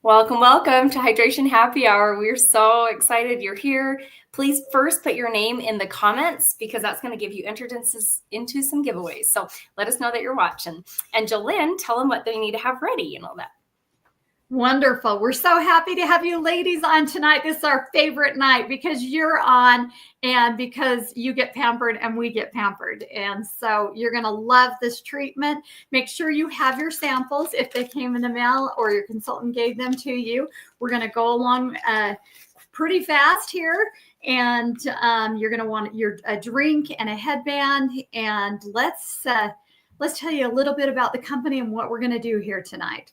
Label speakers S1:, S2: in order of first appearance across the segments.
S1: Welcome, welcome to Hydration Happy Hour. We're so excited you're here. Please first put your name in the comments because that's going to give you entered into some giveaways. So let us know that you're watching. And Jolynn, tell them what they need to have ready and all that.
S2: Wonderful. We're so happy to have you ladies on tonight. This is our favorite night because you're on and because you get pampered and we get pampered. And so you're going to love this treatment. Make sure you have your samples if they came in the mail or your consultant gave them to you. We're going to go along pretty fast here. And you're going to want a drink and a headband. And let's tell you a little bit about the company and what we're going to do here tonight.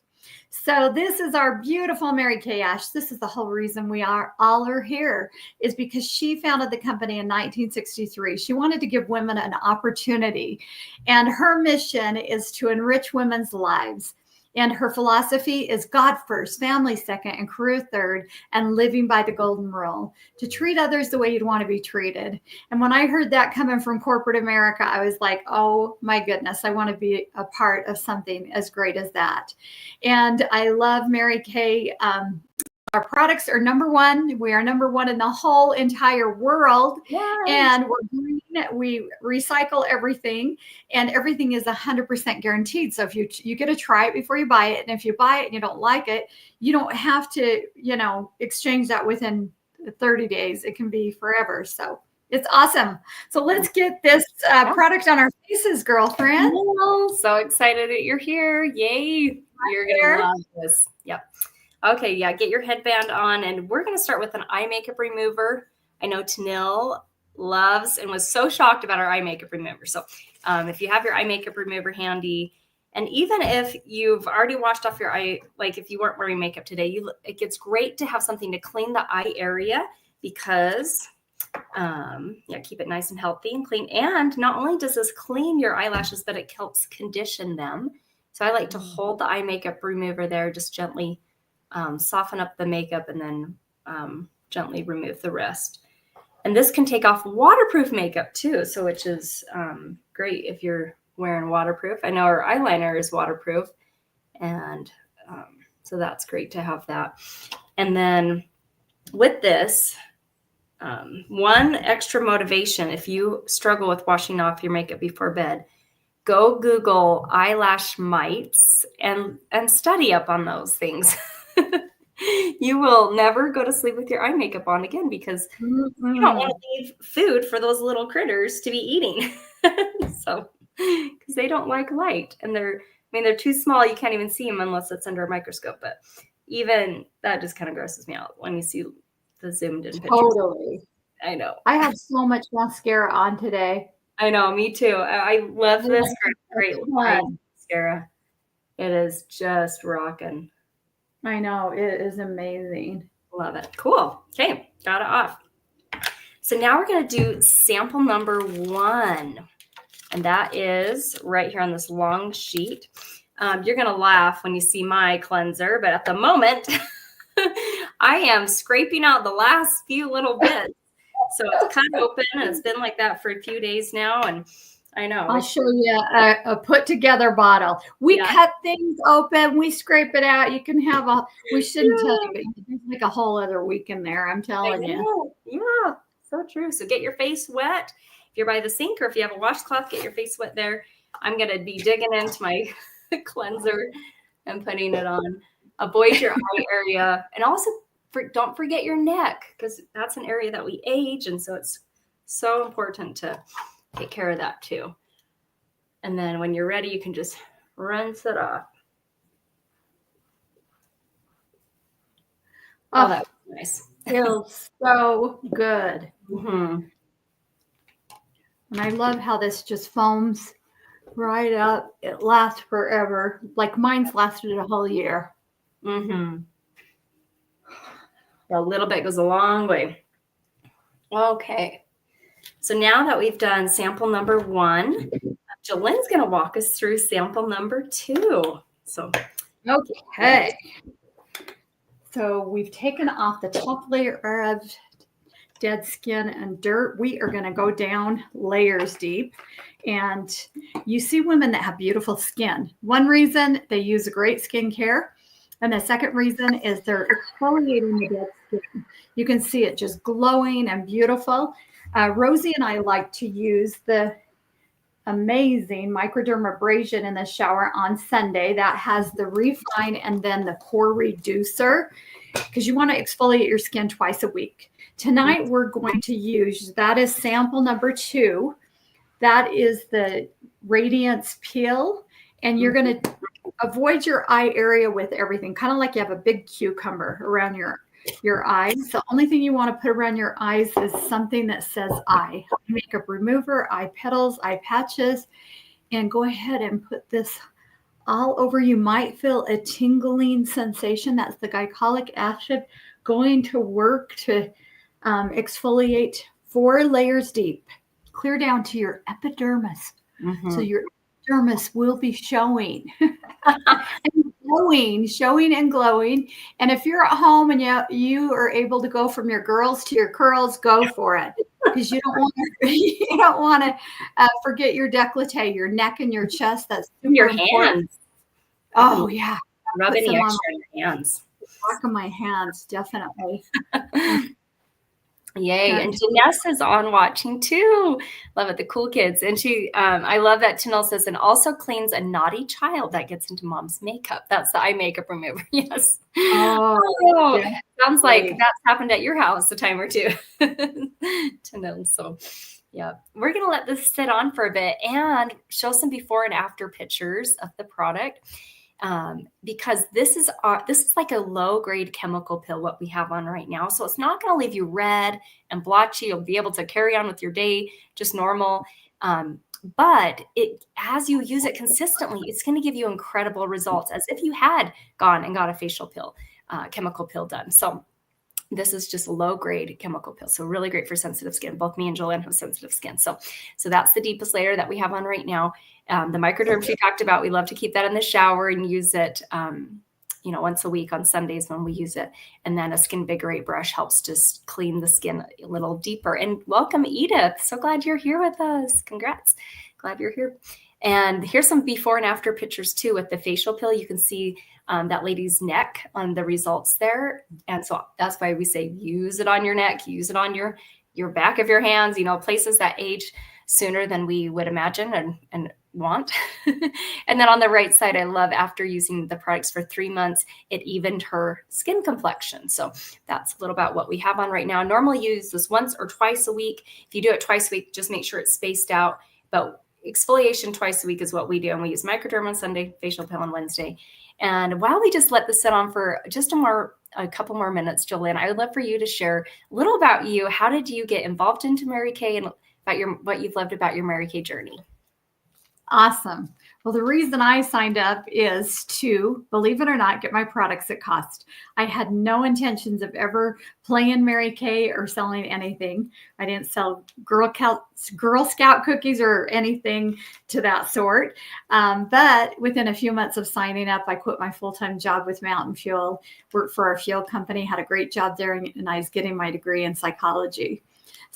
S2: So this is our beautiful Mary Kay Ash. This is the whole reason we all are here, is because she founded the company in 1963. She wanted to give women an opportunity, and her mission is to enrich women's lives. And her philosophy is God first, family second, and career third, and living by the golden rule, to treat others the way you'd want to be treated. And when I heard that coming from corporate America, I was like, oh my goodness, I want to be a part of something as great as that. And I love Mary Kay. Our products are number one. We are number one in the whole entire world. Yes. And we're green. We recycle everything, and everything is 100% guaranteed. So if you get to try it before you buy it, and if you buy it and you don't like it, you don't have to, exchange that within 30 days. It can be forever. So it's awesome. So let's get this product on our faces, girlfriend.
S1: So excited that you're here. Yay. You're going to love this. Yep. Okay, yeah, get your headband on, and we're going to start with an eye makeup remover. I know Tanil loves and was so shocked about our eye makeup remover. So if you have your eye makeup remover handy, and even if you've already washed off your eye, like if you weren't wearing makeup today, it gets great to have something to clean the eye area because, keep it nice and healthy and clean. And not only does this clean your eyelashes, but it helps condition them. So I like to hold the eye makeup remover there, just gently soften up the makeup and then gently remove the rest. And this can take off waterproof makeup too, so which is great if you're wearing waterproof. I know our eyeliner is waterproof, and so that's great to have that. And then with this, one extra motivation, if you struggle with washing off your makeup before bed, go Google eyelash mites and study up on those things. You will never go to sleep with your eye makeup on again because you don't want to leave food for those little critters to be eating. So, because they don't like light, and they're too small. You can't even see them unless it's under a microscope. But even that just kind of grosses me out when you see the zoomed in pictures.
S2: Totally.
S1: I know.
S2: I have so much mascara on today.
S1: I know, me too. I love this great mascara. It is just rocking.
S2: I know, it is amazing.
S1: Love it. Cool. Okay, got it off. So now we're going to do sample number 1. And that is right here on this long sheet. You're going to laugh when you see my cleanser, but at the moment, I am scraping out the last few little bits. So it's cut open, and it's been like that for a few days now. And I know.
S2: I'll show you a put together bottle. We cut things open. We scrape it out. You can have we shouldn't tell you, but there's like a whole other week in there. I'm telling you.
S1: Yeah, so true. So get your face wet. If you're by the sink or if you have a washcloth, get your face wet there. I'm going to be digging into my cleanser and putting it on. Avoid your eye area. And also don't forget your neck, because that's an area that we age. And so it's so important to take care of that too. And then when you're ready, you can just rinse it off. Oh, that was nice.
S2: Feels so good.
S1: Mm-hmm.
S2: And I love how this just foams right up. It lasts forever. Like mine's lasted a whole year.
S1: Mm-hmm. A little bit goes a long way. Okay. So now that we've done sample number 1, Jolynn's going to walk us through sample number 2. So,
S2: okay. So we've taken off the top layer of dead skin and dirt. We are going to go down layers deep. And you see women that have beautiful skin. One reason they use great skincare. And the second reason is they're exfoliating the dead skin. You can see it just glowing and beautiful. Rosie and I like to use the amazing microdermabrasion in the shower on Sunday that has the refine and then the pore reducer, because you want to exfoliate your skin twice a week. Tonight we're going to use, that is sample number 2. That is the Radiance Peel, and you're going to avoid your eye area with everything, kind of like you have a big cucumber around your eyes. The only thing you want to put around your eyes is something that says eye makeup remover, eye petals, eye patches, and go ahead and put this all over. You might feel a tingling sensation. That's the glycolic acid going to work to exfoliate 4 layers deep, clear down to your epidermis. So your epidermis will be showing and glowing, showing and glowing. And if you're at home and you are able to go from your girls to your curls, go for it, because you don't want to forget your décolleté, your neck and your chest. That's super
S1: your
S2: important.
S1: hands.
S2: Oh yeah,
S1: Rub any extra on your hands.
S2: Back of my hands, definitely.
S1: Yay. And Janessa is on watching too. Love it. The cool kids. And she, I love that Tanil says, and also cleans a naughty child that gets into mom's makeup. That's the eye makeup remover. Yes. Oh, yeah. Sounds like that's happened at your house a time or two. Tanil. So yeah, we're going to let this sit on for a bit and show some before and after pictures of the product. Because this is like a low grade chemical pill, what we have on right now. So it's not going to leave you red and blotchy. You'll be able to carry on with your day just normal. But as you use it consistently, it's going to give you incredible results, as if you had gone and got a facial pill, chemical pill done. So this is just a low grade chemical pill. So really great for sensitive skin. Both me and Jolene have sensitive skin. So that's the deepest layer that we have on right now. The microderm she talked about, we love to keep that in the shower and use it, once a week on Sundays when we use it. And then a Skin Vigorate brush helps just clean the skin a little deeper. And welcome, Edith. So glad you're here with us. Congrats. Glad you're here. And here's some before and after pictures too with the facial pill. You can see that lady's neck on the results there. And so that's why we say use it on your neck, use it on your back of your hands, places that age sooner than we would imagine and want. And then on the right side, I love after using the products for 3 months, it evened her skin complexion. So that's a little about what we have on right now. Normally use this once or twice a week. If you do it twice a week, just make sure it's spaced out. But exfoliation twice a week is what we do. And we use microderm on Sunday, facial pill on Wednesday. And while we just let this sit on for just a couple more minutes, Jolene, I would love for you to share a little about you. How did you get involved into Mary Kay and about what you've loved about your Mary Kay journey?
S2: Awesome. Well, the reason I signed up is to, believe it or not, get my products at cost. I had no intentions of ever playing Mary Kay or selling anything. I didn't sell Girl Scout cookies or anything to that sort. But within a few months of signing up, I quit my full-time job with Mountain Fuel, worked for our fuel company, had a great job there, and I was getting my degree in psychology.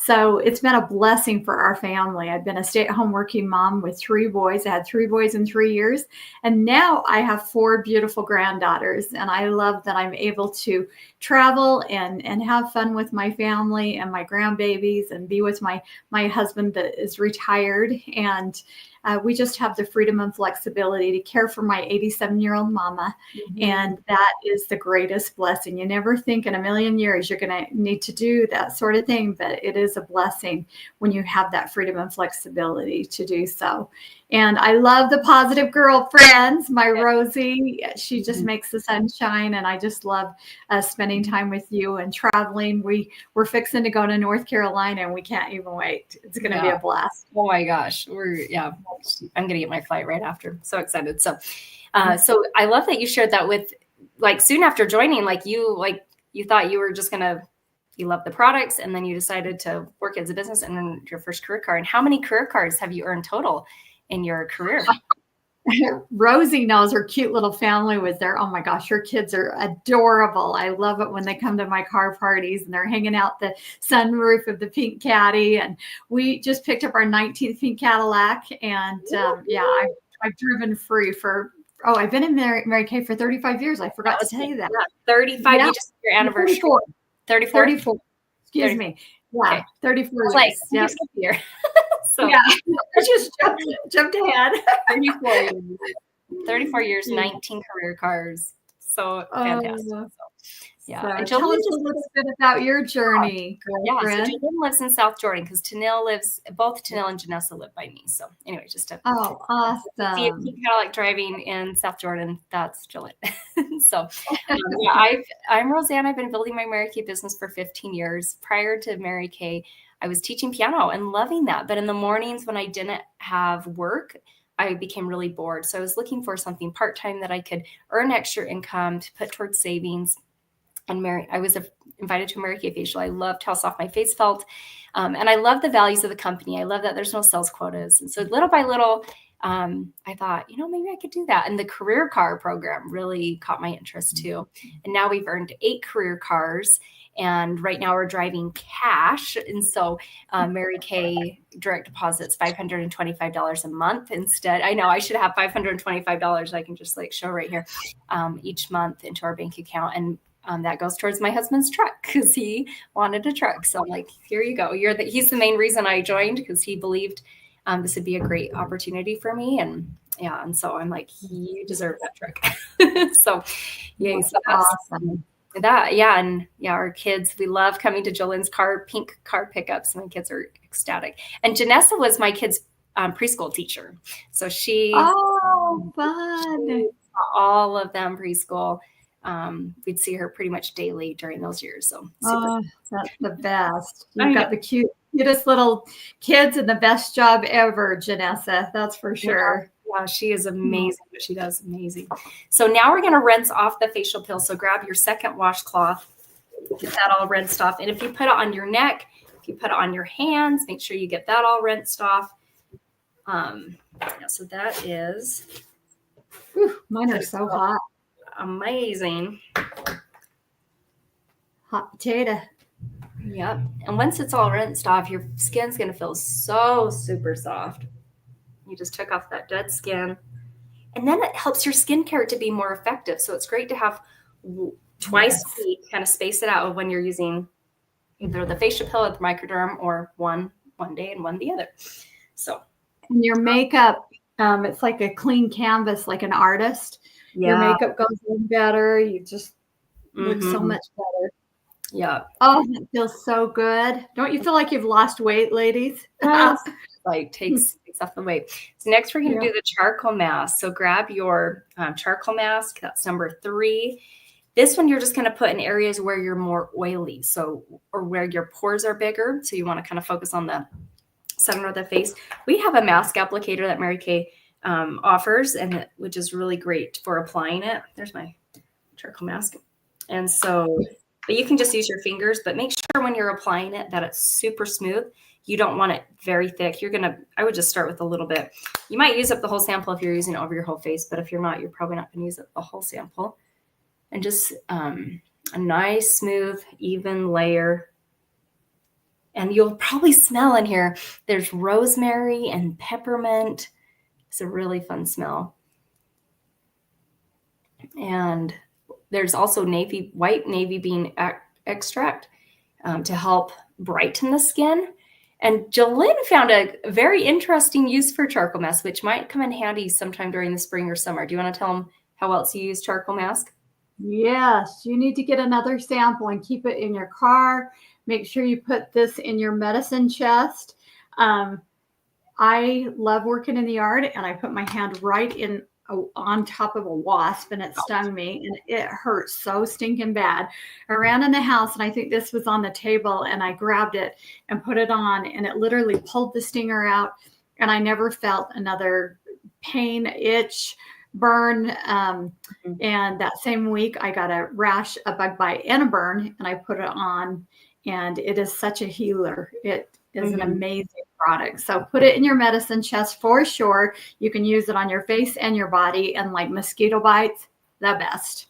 S2: So it's been a blessing for our family. I've been a stay-at-home working mom with 3 boys. I had 3 boys in 3 years. And now I have 4 beautiful granddaughters. And I love that I'm able to travel and have fun with my family and my grandbabies and be with my husband that is retired. And we just have the freedom and flexibility to care for my 87-year-old mama. Mm-hmm. And that is the greatest blessing. You never think in a million years you're going to need to do that sort of thing, but it is a blessing when you have that freedom and flexibility to do so. And I love the positive girlfriends. My Rosie, she just makes the sun shine. And I just love spending time with you and traveling. We're fixing to go to North Carolina and we can't even wait. It's going to be a blast.
S1: Oh my gosh. I'm going to get my flight right after. So excited. So I love that you shared that with, like, soon after joining, you thought you were just going to, you love the products, and then you decided to work as a business and then your first career card. And how many career cards have you earned total in your career?
S2: Rosie knows her cute little family was there. Oh my gosh, her kids are adorable. I love it when they come to my car parties and they're hanging out the sunroof of the pink caddy. And we just picked up our 19th pink Cadillac. And I've driven free for Oh, I've been in Mary Kay for 35 years. I forgot to tell you that.
S1: Yeah, 35.
S2: Yeah.
S1: You just your anniversary. 34.
S2: 34. Excuse me. Yeah,
S1: Okay.
S2: 34 years.
S1: Like,
S2: Yeah.
S1: year. So
S2: Yeah, I just jumped ahead.
S1: 34 years. 34 years, 19 career cars. So fantastic. So, yeah.
S2: So
S1: And
S2: tell
S1: Jolene
S2: us a little bit about your journey,
S1: yeah, so
S2: girlfriend.
S1: Jolene lives in South Jordan because both Tanil and Janessa live by me. So anyway, just to
S2: Oh,
S1: see if
S2: awesome.
S1: you kind of like driving in South Jordan, that's Jolene. So yeah, I'm Roseanne. I've been building my Mary Kay business for 15 years. Prior to Mary Kay, I was teaching piano and loving that. But in the mornings when I didn't have work, I became really bored. So I was looking for something part-time that I could earn extra income to put towards savings. And I was invited to a Mary Kay facial. I loved how soft my face felt. And I love the values of the company. I love that there's no sales quotas. And so little by little, I thought, maybe I could do that. And the career car program really caught my interest too. And now we've earned 8 career cars. And right now we're driving cash. And so Mary Kay direct deposits $525 a month instead. I know I should have $525. I can just show right here each month into our bank account. And that goes towards my husband's truck because he wanted a truck. So I'm like, here you go. He's the main reason I joined because he believed this would be a great opportunity for me. And yeah, and so I'm like, you deserve that truck. So yay. So that's
S2: awesome.
S1: That, yeah. And yeah, our kids, we love coming to Jolene's pink car pickups. My kids are ecstatic. And Janessa was my kid's preschool teacher. So she
S2: fun.
S1: All of them preschool. We'd see her pretty much daily during those years. So
S2: that's the best. You've got the cutest little kids and the best job ever, Janessa. That's for sure.
S1: Yeah, she is amazing. But she does amazing. So now we're going to rinse off the facial peel. So grab your second washcloth, get that all rinsed off. And if you put it on your neck, if you put it on your hands, make sure you get that all rinsed off. So that is.
S2: Whew, mine are so hot.
S1: Amazing.
S2: Hot potato.
S1: Yep. And once it's all rinsed off, your skin's going to feel so super soft. You just took off that dead skin. And then it helps your skincare to be more effective. So it's great to have twice a week, kind of space it out when you're using either the facial peel or the microderm, or one day and one the other. So.
S2: And your makeup, it's like a clean canvas, like an artist. Yeah. Your makeup goes in better. You just look so much better.
S1: Yeah.
S2: Oh, it feels so good. Don't you feel like you've lost weight, ladies?
S1: Takes off the weight. So next we're going to do the charcoal mask. So grab your charcoal mask. That's number 3. This one you're just going to put in areas where you're more oily. Or where your pores are bigger. So you want to kind of focus on the center of the face. We have a mask applicator that Mary Kay offers, which is really great for applying it. There's my charcoal mask. And so, but you can just use your fingers, but make sure when you're applying it that it's super smooth. You don't want it very thick. I would just start with a little bit. You might use up the whole sample if you're using it over your whole face, but if you're not, you're probably not going to use up the whole sample. And just a nice, smooth, even layer. And you'll probably smell in here, there's rosemary and peppermint. It's a really fun smell. And there's also white navy bean extract to help brighten the skin. And Jolene found a very interesting use for charcoal mask, which might come in handy sometime during the spring or summer. Do you want to tell them how else you use charcoal mask?
S2: Yes, you need to get another sample and keep it in your car. Make sure you put this in your medicine chest. I love working in the yard, and I put my hand right in on top of a wasp, and it stung me, and it hurt so stinking bad. I ran in the house, and I think this was on the table, and I grabbed it and put it on, and it literally pulled the stinger out, and I never felt another pain, itch, burn. And that same week I got a rash, a bug bite, and a burn, and I put it on, and it is such a healer. It is an amazing product. So put it in your medicine chest for sure. You can use it on your face and your body, and like mosquito bites, the best.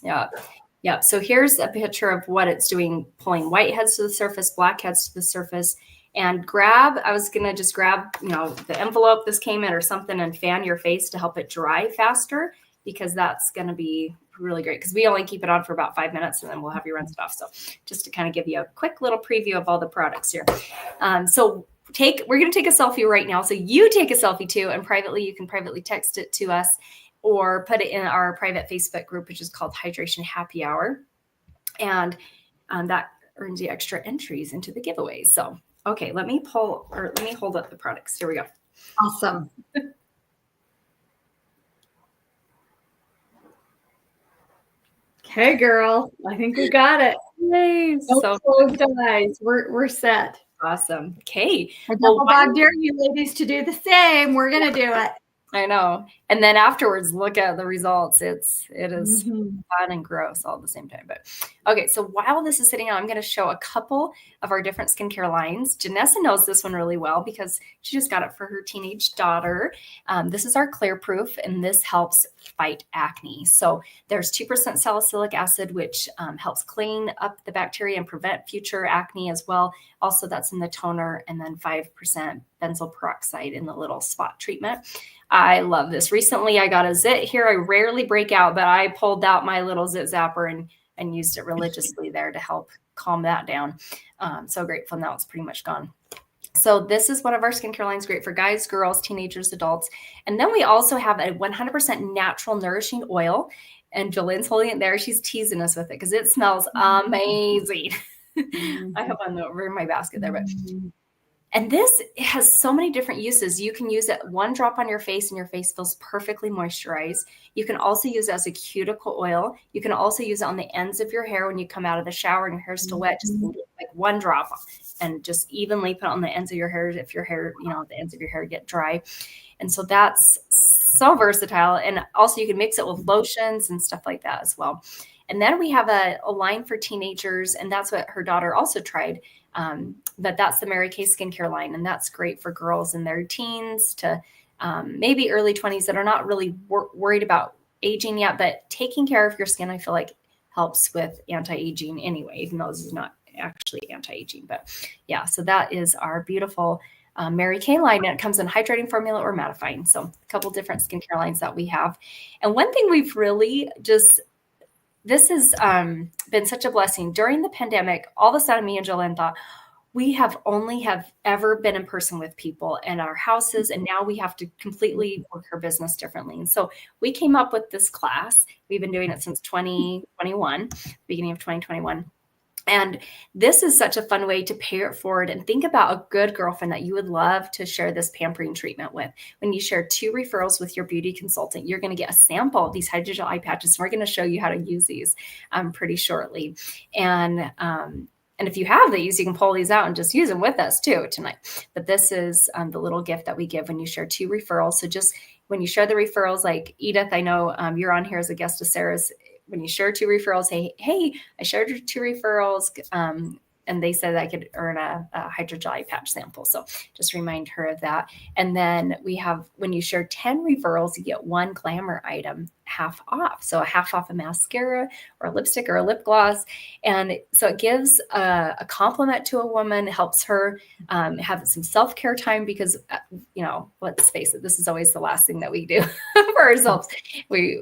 S1: Yeah. So here's a picture of what it's doing, pulling white heads to the surface, black heads to the surface. And I was going to just grab, the envelope this came in or something and fan your face to help it dry faster, because that's going to be really great, because we only keep it on for about 5 minutes and then we'll have you rinse it off. So just to kind of give you a quick little preview of all the products here. So we're going to take a selfie right now. So you take a selfie too, and you can privately text it to us or put it in our private Facebook group, which is called Hydration Happy Hour. And that earns you extra entries into the giveaways. So, okay, let me hold up the products. Here we go.
S2: Awesome. Okay, girl. I think we got it.
S1: Yay.
S2: No closed eyes. We're set.
S1: Awesome. Okay.
S2: I dare you ladies to do the same. We're going to do it.
S1: I know. And then afterwards, look at the results. It is fun and gross all at the same time. But okay, so while this is sitting on, I'm going to show a couple of our different skincare lines. Janessa knows this one really well because she just got it for her teenage daughter. This is our Clear Proof, and this helps fight acne. So there's 2% salicylic acid, which helps clean up the bacteria and prevent future acne as well. Also, that's in the toner, and then 5% benzoyl peroxide in the little spot treatment. I love this. Recently, I got a zit here. I rarely break out, but I pulled out my little zit zapper and used it religiously there to help calm that down. So grateful now it's pretty much gone. So this is one of our skincare lines, great for guys, girls, teenagers, adults. And then we also have a 100% natural nourishing oil. And Jolyn's holding it there. She's teasing us with it because it smells amazing. I have one over in my basket there, but and this has so many different uses. You can use it one drop on your face and your face feels perfectly moisturized. You can also use it as a cuticle oil. You can also use it on the ends of your hair when you come out of the shower and your hair's still wet, just like one drop and just evenly put it on the ends of your hair if your hair, the ends of your hair get dry. And so that's so versatile. And also you can mix it with lotions and stuff like that as well. And then we have a line for teenagers, and that's what her daughter also tried. But that's the Mary Kay skincare line, and that's great for girls in their teens to maybe early 20s that are not really worried about aging yet, but taking care of your skin, I feel like helps with anti-aging anyway, even though this is not actually anti-aging. But yeah, so that is our beautiful Mary Kay line, and it comes in hydrating formula or mattifying. So a couple different skincare lines that we have. And one thing we've really this has been such a blessing. During the pandemic, all of a sudden me and Jolyn thought, we have ever been in person with people in our houses, and now we have to completely work our business differently. And so we came up with this class. We've been doing it since 2021, beginning of 2021. And this is such a fun way to pay it forward and think about a good girlfriend that you would love to share this pampering treatment with. When you share 2 referrals with your beauty consultant, you're going to get a sample of these hydrogel eye patches. We're going to show you how to use these pretty shortly. And if you have these, you can pull these out and just use them with us too tonight. But this is the little gift that we give when you share 2 referrals. So just when you share the referrals, like Edith, I know you're on here as a guest of Sarah's. When you share 2 referrals, say, hey, I shared your 2 referrals. And they said I could earn a hydrogel eye patch sample. So just remind her of that. And then we have, when you share 10 referrals, you get 1 glamour item half off. So a half off a mascara or a lipstick or a lip gloss. And so it gives a compliment to a woman, helps her have some self-care time because, let's face it, this is always the last thing that we do for ourselves. We've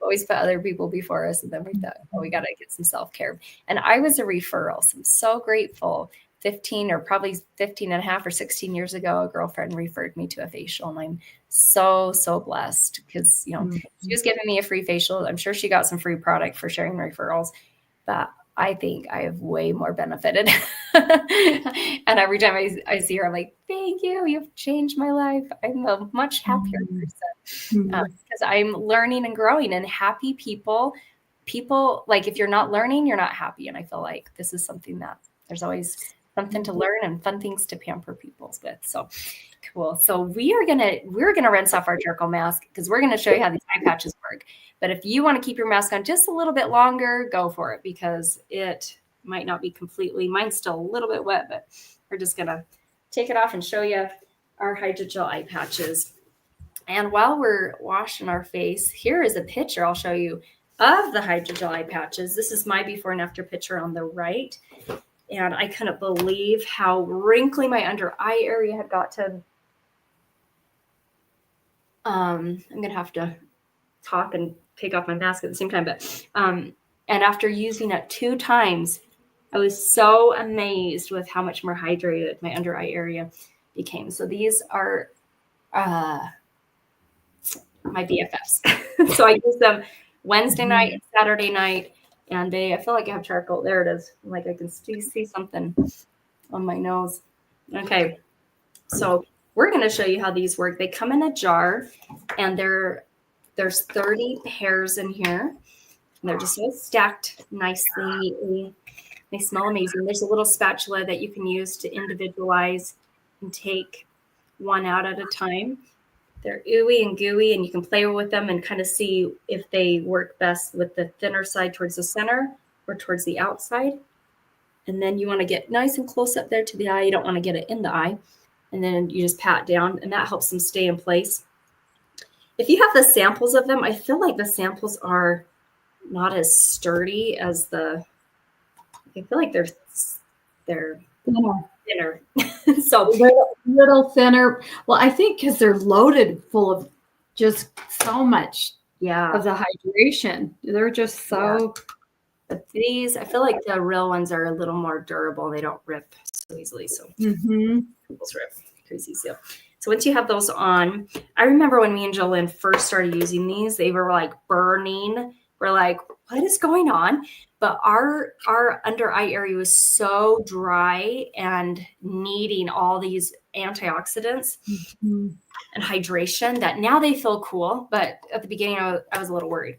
S1: always put other people before us, and then we thought, we got to get some self-care. And I was a referral, so I'm so grateful. 15 and a half or 16 years ago, a girlfriend referred me to a facial, and I'm so, so blessed because, she was giving me a free facial. I'm sure she got some free product for sharing referrals, but I think I have way more benefited. And every time I see her, I'm like, thank you. You've changed my life. I'm a much happier person because I'm learning and growing, and happy people, like if you're not learning, you're not happy. And I feel like this is something that there's always something to learn and fun things to pamper people with. So cool. So we're gonna rinse off our charcoal mask because we're gonna show you how these eye patches work. But if you want to keep your mask on just a little bit longer, go for it because it might not be completely. Mine's still a little bit wet, but we're just gonna take it off and show you our hydrogel eye patches. And while we're washing our face, here is a picture I'll show you of the hydrogel eye patches. This is my before and after picture on the right. and I couldn't believe how wrinkly my under eye area had gotten. I'm going to have to talk and take off my mask at the same time, but and after using it 2 times, I was so amazed with how much more hydrated my under eye area became. So these are my BFFs. So I use them Wednesday night and Saturday night, and I feel like I have charcoal. There it is. Like I can see something on my nose. Okay, so we're going to show you how these work. They come in a jar, and there's 30 pairs in here. And they're just all stacked nicely, neatly. They smell amazing. There's a little spatula that you can use to individualize and take one out at a time. They're ooey and gooey, and you can play with them and kind of see if they work best with the thinner side towards the center or towards the outside. And then you want to get nice and close up there to the eye. You don't want to get it in the eye. And then you just pat down, and that helps them stay in place. If you have the samples of them, I feel like the samples are not as sturdy as I feel like they're thinner. So
S2: little thinner. Well, I think because they're loaded full of just so much of the hydration. They're just so.
S1: Yeah. But these, I feel like the real ones are a little more durable. They don't rip so easily. So people's rip crazy easy. So once you have those on, I remember when me and Jolynn first started using these, they were like burning. We're like, what is going on? But our under eye area was so dry and needing all these antioxidants and hydration that now they feel cool. But at the beginning, I was a little worried.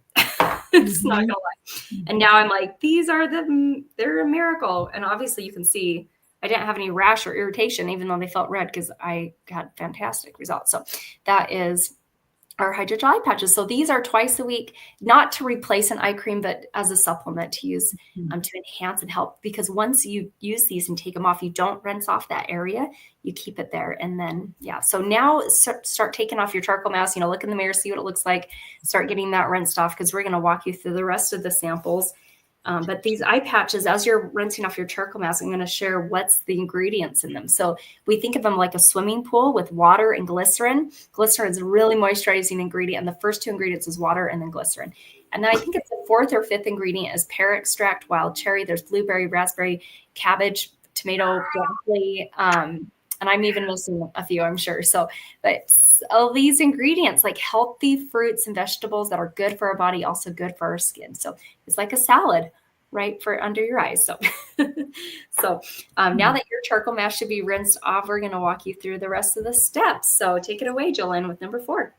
S1: It's not gonna lie. And now I'm like, they're a miracle. And obviously you can see I didn't have any rash or irritation, even though they felt red, because I had fantastic results. So that is our hydrogel eye patches. So these are twice a week, not to replace an eye cream, but as a supplement to use to enhance and help. Because once you use these and take them off, you don't rinse off that area. You keep it there. And then, so now start taking off your charcoal mask, look in the mirror, see what it looks like, start getting that rinsed off, because we're going to walk you through the rest of the samples. But these eye patches, as you're rinsing off your charcoal mask, I'm going to share what's the ingredients in them. So we think of them like a swimming pool with water and glycerin. Glycerin is a really moisturizing ingredient, and the first 2 ingredients is water and then glycerin. And then I think it's the 4th or 5th ingredient is pear extract, wild cherry. There's blueberry, raspberry, cabbage, tomato, broccoli, and I'm even missing a few, I'm sure. So, but all these ingredients, like healthy fruits and vegetables that are good for our body, also good for our skin. So it's like a salad, right, for under your eyes. So, now that your charcoal mask should be rinsed off, we're going to walk you through the rest of the steps. So take it away, Jolynn, with number 4.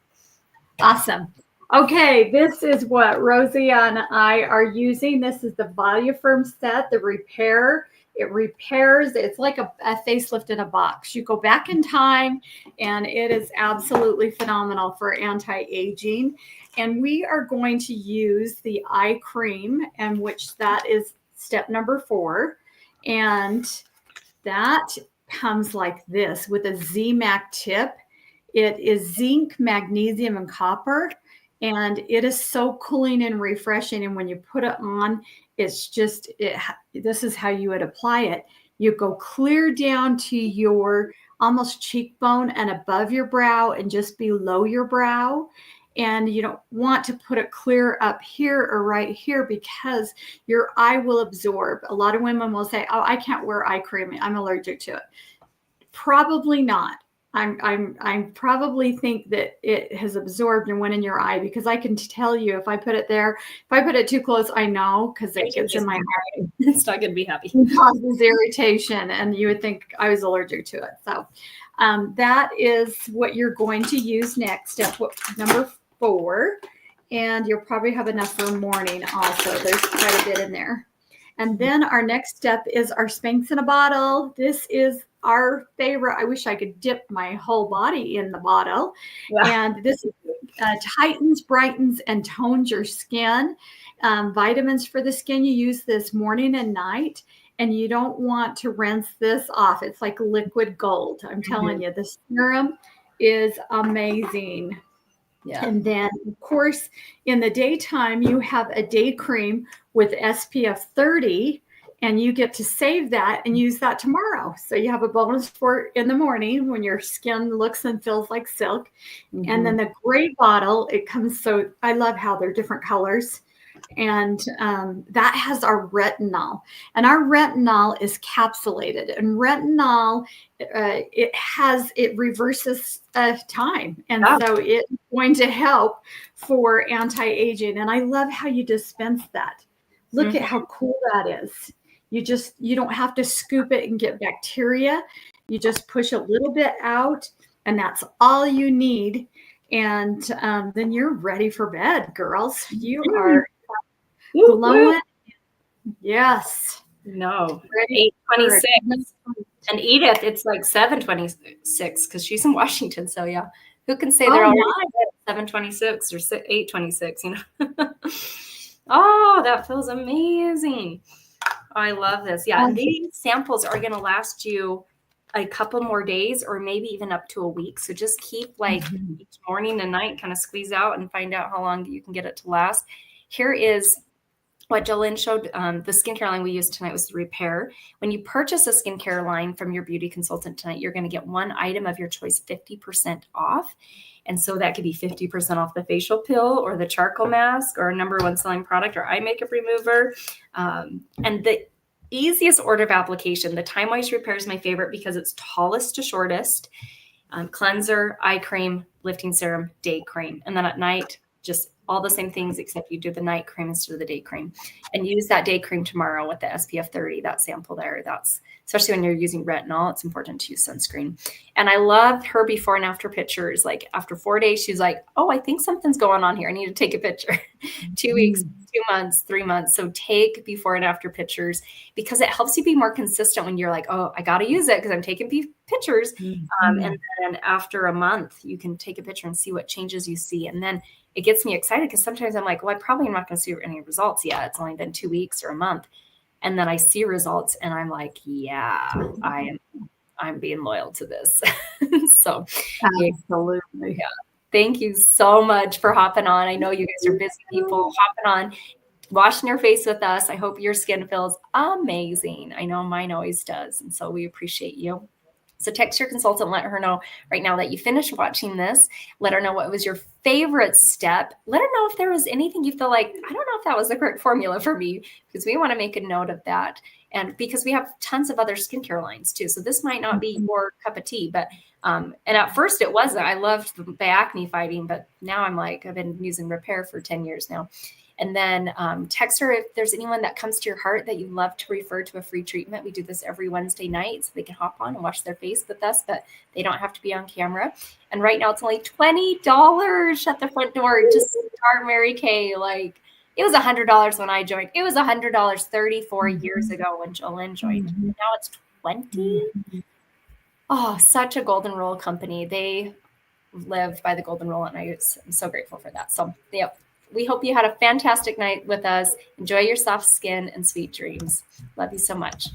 S2: Awesome. Okay, this is what Rosie and I are using. This is the VoluFirm set, the repair. It repairs. It's like a facelift in a box. You go back in time, and it is absolutely phenomenal for anti-aging. And we are going to use the eye cream, and which that is step number 4. And that comes like this with a ZMAC tip. It is zinc, magnesium, and copper. And it is so cooling and refreshing. And when you put it on, it's just, this is how you would apply it. You go clear down to your almost cheekbone and above your brow and just below your brow. And you don't want to put it clear up here or right here, because your eye will absorb. A lot of women will say, oh, I can't wear eye cream, I'm allergic to it. Probably not. I probably think that it has absorbed and went in your eye, because I can tell you if I put it there, if I put it too close, I know, because it gets in my eye.
S1: It's not going to be happy.
S2: It causes irritation, and you would think I was allergic to it. So that is what you're going to use next. Step number 4, and you'll probably have enough for morning also. There's quite a bit in there. And then our next step is our Spanx in a bottle. This is our favorite. I wish I could dip my whole body in the bottle. Yeah. And this tightens, brightens, and tones your skin. Vitamins for the skin. You use this morning and night, and you don't want to rinse this off. It's like liquid gold. I'm telling you, the serum is amazing. Yeah. And then, of course, in the daytime, you have a day cream with SPF 30. and you get to save that and use that tomorrow. So you have a bonus for in the morning when your skin looks and feels like silk. Mm-hmm. And then the gray bottle, it comes, so I love how they're different colors. And that has our retinol, and our retinol is capsulated, and retinol, it reverses time. And so it's going to help for anti-aging. And I love how you dispense that. Look at how cool that is. You don't have to scoop it and get bacteria. You just push a little bit out, and that's all you need. And then you're ready for bed, girls. You are glowing. Yes.
S1: No. 8:26. And Edith, it's like 7:26 because she's in Washington. So yeah, who can say they're already 7:26 or 8:26? You know. Oh, that feels amazing. I love this. Yeah, and these samples are going to last you a couple more days or maybe even up to a week. So just keep like each morning and night, kind of squeeze out and find out how long you can get it to last. Here is what Jolynn showed. The skincare line we used tonight was the Repair. When you purchase a skincare line from your beauty consultant tonight, you're going to get one item of your choice 50% off. And so that could be 50% off the facial pill or the charcoal mask or number one selling product or eye makeup remover. And the easiest order of application, the Time Wise Repair is my favorite because it's tallest to shortest. Cleanser, eye cream, lifting serum, day cream. And then at night, just all the same things, except you do the night cream instead of the day cream. And use that day cream tomorrow with the SPF 30, that sample there. That's, especially when you're using retinol, it's important to use sunscreen. And I love her before and after pictures. Like after 4 days, she's like, oh, I think something's going on here. I need to take a picture. 2 weeks, 2 months, 3 months. So take before and after pictures because it helps you be more consistent when you're like, oh, I got to use it because I'm taking pictures. And then after a month, you can take a picture and see what changes you see. And then it gets me excited because sometimes I'm like, well, I probably am not going to see any results yet. It's only been 2 weeks or a month. And then I see results and I'm like, yeah, I'm being loyal to this. So absolutely. Yeah. Thank you so much for hopping on. I know you guys are busy people hopping on, washing your face with us. I hope your skin feels amazing. I know mine always does. And so we appreciate you. So text your consultant, let her know right now that you finished watching this. Let her know what was your favorite step. Let her know if there was anything you feel like, I don't know if that was the correct formula for me, because we want to make a note of that. And because we have tons of other skincare lines too. So this might not be your cup of tea, but, and at first it wasn't. I loved the acne fighting, but now I'm like, I've been using Repair for 10 years now. And then text her if there's anyone that comes to your heart that you love to refer to a free treatment. We do this every Wednesday night so they can hop on and wash their face with us, but they don't have to be on camera. And right now it's only $20 at the front door to start Mary Kay. Like it was $100 when I joined. It was $100 34 years ago when Jolynn joined. Now it's 20. Oh, such a golden rule company. They live by the golden rule, and I'm so grateful for that. So, yep. We hope you had a fantastic night with us. Enjoy your soft skin and sweet dreams. Love you so much.